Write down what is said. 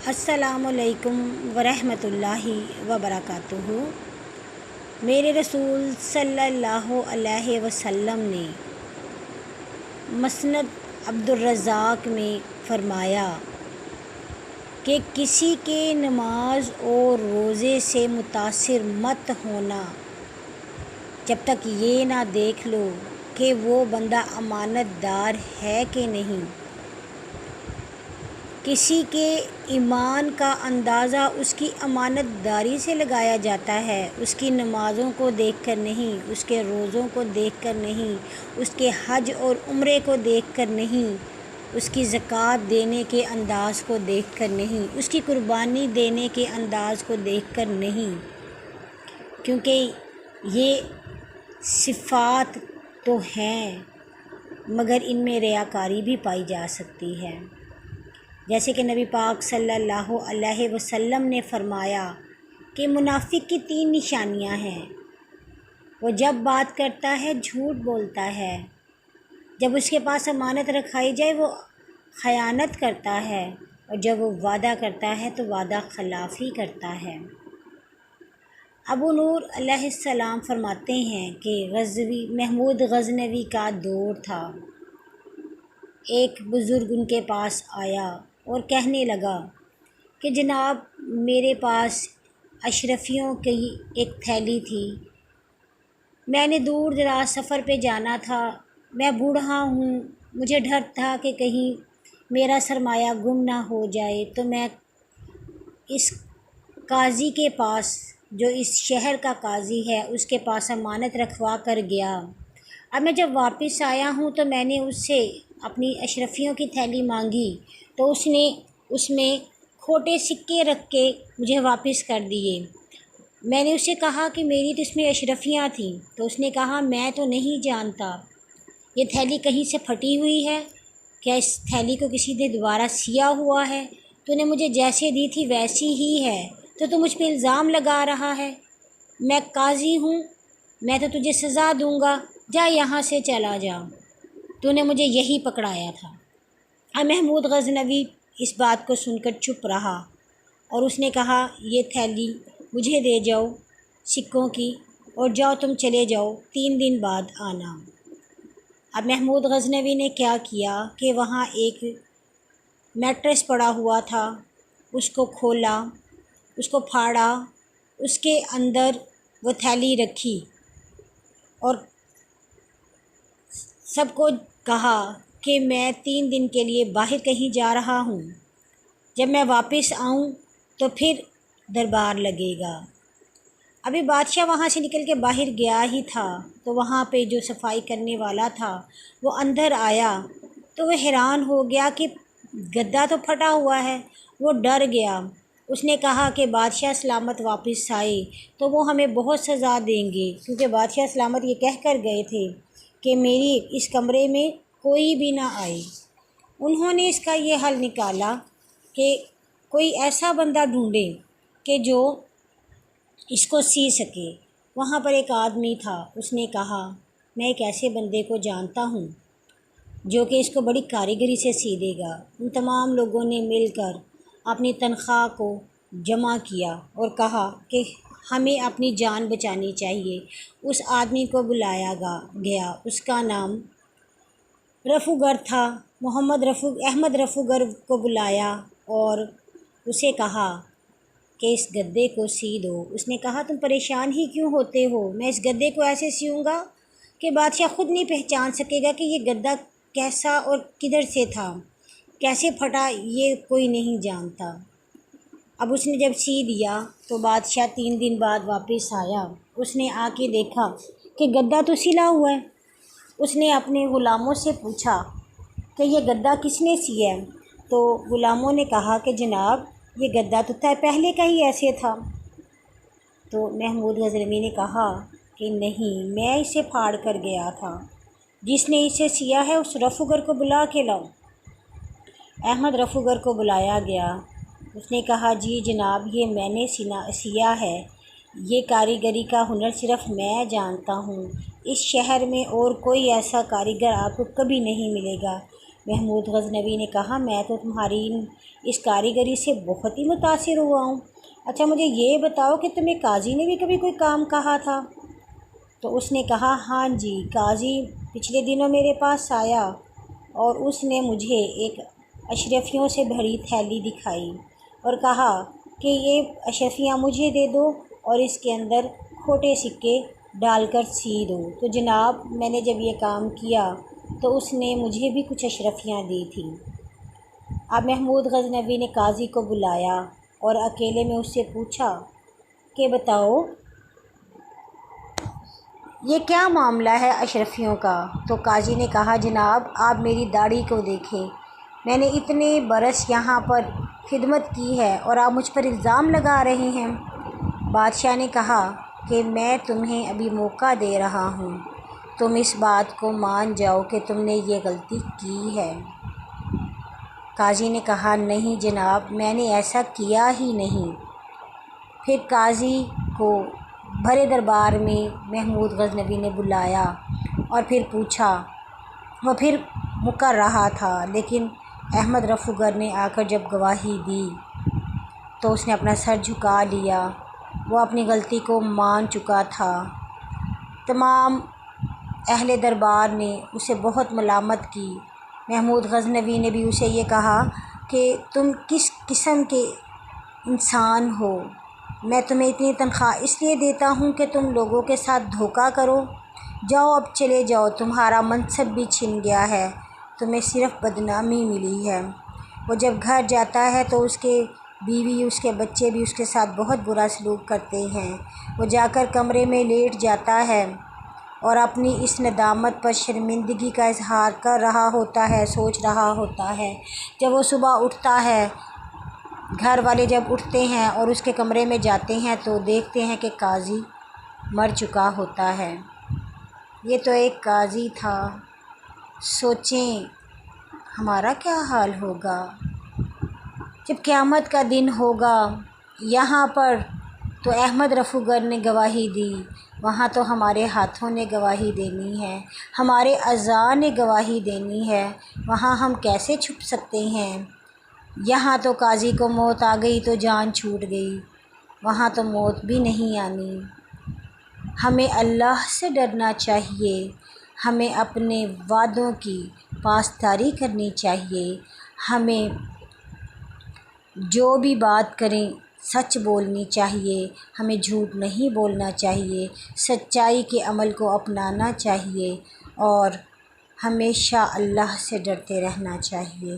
السلام علیکم ورحمۃ اللہ وبرکاتہ۔ میرے رسول صلی اللہ علیہ وسلم نے مسند عبدالرزاق میں فرمایا کہ کسی کے نماز اور روزے سے متاثر مت ہونا جب تک یہ نہ دیکھ لو کہ وہ بندہ امانت دار ہے کہ نہیں۔ کسی کے ایمان کا اندازہ اس کی امانت داری سے لگایا جاتا ہے، اس کی نمازوں کو دیکھ کر نہیں، اس کے روزوں کو دیکھ کر نہیں، اس کے حج اور عمرے کو دیکھ کر نہیں، اس کی زکوٰۃ دینے کے انداز کو دیکھ کر نہیں، اس کی قربانی دینے کے انداز کو دیکھ کر نہیں، کیونکہ یہ صفات تو ہیں مگر ان میں ریاکاری بھی پائی جا سکتی ہے۔ جیسے کہ نبی پاک صلی اللہ علیہ وسلم نے فرمایا کہ منافق کی 3 نشانیاں ہیں۔ وہ جب بات کرتا ہے جھوٹ بولتا ہے، جب اس کے پاس امانت رکھائی جائے وہ خیانت کرتا ہے، اور جب وہ وعدہ کرتا ہے تو وعدہ خلافی کرتا ہے۔ ابو نور علیہ السلام فرماتے ہیں کہ محمود غزنوی کا دور تھا۔ ایک بزرگ ان کے پاس آیا اور کہنے لگا کہ جناب میرے پاس اشرفیوں کی ایک تھیلی تھی، میں نے دور دراز سفر پہ جانا تھا، میں بوڑھا ہوں، مجھے ڈر تھا کہ کہیں میرا سرمایہ گم نہ ہو جائے، تو میں اس قاضی کے پاس جو اس شہر کا قاضی ہے اس کے پاس امانت رکھوا کر گیا۔ اب میں جب واپس آیا ہوں تو میں نے اس سے اپنی اشرفیوں کی تھیلی مانگی تو اس نے اس میں کھوٹے سکے رکھ کے مجھے واپس کر دیے۔ میں نے اس سے کہا کہ میری تو اس میں اشرفیاں تھیں، تو اس نے کہا میں تو نہیں جانتا، یہ تھیلی کہیں سے پھٹی ہوئی ہے کیا؟ اس تھیلی کو کسی نے دوبارہ سیا ہوا ہے؟ تو نے مجھے جیسے دی تھی ویسی ہی ہے، تو مجھ پہ الزام لگا رہا ہے؟ میں قاضی ہوں، میں تو تجھے سزا دوں گا، جا یہاں سے چلا جا، تو نے مجھے یہی پکڑایا تھا۔ اب محمود غزنوی اس بات کو سن کر چپ رہا اور اس نے کہا یہ تھیلی مجھے دے جاؤ سکوں کی، اور جاؤ تم چلے جاؤ، 3 دن بعد آنا۔ اب محمود غزنوی نے کیا کیا کہ وہاں ایک میٹرس پڑا ہوا تھا، اس کو کھولا، اس کو پھاڑا، اس کے اندر وہ تھیلی رکھی اور سب کو کہا کہ میں 3 دن کے لیے باہر کہیں جا رہا ہوں، جب میں واپس آؤں تو پھر دربار لگے گا۔ ابھی بادشاہ وہاں سے نکل کے باہر گیا ہی تھا تو وہاں پہ جو صفائی کرنے والا تھا وہ اندر آیا تو وہ حیران ہو گیا کہ گدا تو پھٹا ہوا ہے، وہ ڈر گیا۔ اس نے کہا کہ بادشاہ سلامت واپس آئے تو وہ ہمیں بہت سزا دیں گے، کیونکہ بادشاہ سلامت یہ کہہ کر گئے تھے کہ میری اس کمرے میں کوئی بھی نہ آئے۔ انہوں نے اس کا یہ حل نکالا کہ کوئی ایسا بندہ ڈھونڈے کہ جو اس کو سی سکے۔ وہاں پر ایک آدمی تھا، اس نے کہا میں ایک ایسے بندے کو جانتا ہوں جو کہ اس کو بڑی کاریگری سے سی دے گا۔ ان تمام لوگوں نے مل کر اپنی تنخواہ کو جمع کیا اور کہا کہ ہمیں اپنی جان بچانی چاہیے۔ اس آدمی کو بلایا گیا، اس کا نام رفوگر تھا، احمد رفوگر کو بلایا اور اسے کہا کہ اس گدے کو سی دو۔ اس نے کہا تم پریشان ہی کیوں ہوتے ہو، میں اس گدے کو ایسے سیوں گا کہ بادشاہ خود نہیں پہچان سکے گا کہ یہ گدا کیسا اور کدھر سے تھا، کیسے پھٹا یہ کوئی نہیں جانتا۔ اب اس نے جب سی دیا تو بادشاہ 3 دن بعد واپس آیا، اس نے آ کے دیکھا کہ گدا تو سلا ہوا ہے۔ اس نے اپنے غلاموں سے پوچھا کہ یہ گدا کس نے سیا ہے؟ تو غلاموں نے کہا کہ جناب یہ گدا تو پہلے کا ہی ایسے تھا۔ تو محمود غزنوی نے کہا کہ نہیں، میں اسے پھاڑ کر گیا تھا، جس نے اسے سیا ہے اس رفوگر کو بلا کے لاؤ۔ احمد رفوگر کو بلایا گیا، اس نے کہا جی جناب یہ میں نے سیا ہے، یہ کاریگری کا ہنر صرف میں جانتا ہوں، اس شہر میں اور کوئی ایسا کاریگر آپ کو کبھی نہیں ملے گا، محمود غزنوی نے کہا میں تو تمہاری اس کاریگری سے بہت ہی متاثر ہوا ہوں۔ اچھا مجھے یہ بتاؤ کہ تمہیں قاضی نے بھی کبھی کوئی کام کہا تھا؟ تو اس نے کہا ہاں جی، قاضی پچھلے دنوں میرے پاس آیا اور اس نے مجھے ایک اشرفیوں سے بھری تھیلی دکھائی اور کہا کہ یہ اشرفیاں مجھے دے دو اور اس کے اندر کھوٹے سکے ڈال کر سی دو۔ تو جناب میں نے جب یہ کام کیا تو اس نے مجھے بھی کچھ اشرفیاں دی تھیں۔ اب محمود غزنوی نے قاضی کو بلایا اور اکیلے میں اس سے پوچھا کہ بتاؤ یہ کیا معاملہ ہے اشرفیوں کا؟ تو قاضی نے کہا جناب آپ میری داڑھی کو دیکھیں، میں نے اتنے برس یہاں پر خدمت کی ہے اور آپ مجھ پر الزام لگا رہے ہیں۔ بادشاہ نے کہا کہ میں تمہیں ابھی موقع دے رہا ہوں، تم اس بات کو مان جاؤ کہ تم نے یہ غلطی کی ہے۔ قاضی نے کہا نہیں جناب میں نے ایسا کیا ہی نہیں۔ پھر قاضی کو بھرے دربار میں محمود غزنوی نے بلایا اور پھر پوچھا، وہ پھر مکر رہا تھا، لیکن احمد رفو گر نے آ کر جب گواہی دی تو اس نے اپنا سر جھکا لیا، وہ اپنی غلطی کو مان چکا تھا۔ تمام اہل دربار نے اسے بہت ملامت کی۔ محمود غزنوی نے بھی اسے یہ کہا کہ تم کس قسم کے انسان ہو، میں تمہیں اتنی تنخواہ اس لیے دیتا ہوں کہ تم لوگوں کے ساتھ دھوکہ کرو، جاؤ اب چلے جاؤ، تمہارا منصب بھی چھن گیا ہے، تمہیں صرف بدنامی ملی ہے۔ وہ جب گھر جاتا ہے تو اس کے بیوی اس کے بچے بھی اس کے ساتھ بہت برا سلوک کرتے ہیں۔ وہ جا کر کمرے میں لیٹ جاتا ہے اور اپنی اس ندامت پر شرمندگی کا اظہار کر رہا ہوتا ہے، سوچ رہا ہوتا ہے۔ جب وہ صبح اٹھتا ہے، گھر والے جب اٹھتے ہیں اور اس کے کمرے میں جاتے ہیں تو دیکھتے ہیں کہ قاضی مر چکا ہوتا ہے۔ یہ تو ایک قاضی تھا، سوچیں ہمارا کیا حال ہوگا جب قیامت کا دن ہوگا۔ یہاں پر تو احمد رفو گر نے گواہی دی، وہاں تو ہمارے ہاتھوں نے گواہی دینی ہے، ہمارے اعضاء نے گواہی دینی ہے، وہاں ہم کیسے چھپ سکتے ہیں؟ یہاں تو قاضی کو موت آ گئی تو جان چھوٹ گئی، وہاں تو موت بھی نہیں آنی۔ ہمیں اللہ سے ڈرنا چاہیے، ہمیں اپنے وعدوں کی پاسداری کرنی چاہیے، ہمیں جو بھی بات کریں سچ بولنی چاہیے، ہمیں جھوٹ نہیں بولنا چاہیے، سچائی کے عمل کو اپنانا چاہیے اور ہمیشہ اللہ سے ڈرتے رہنا چاہیے۔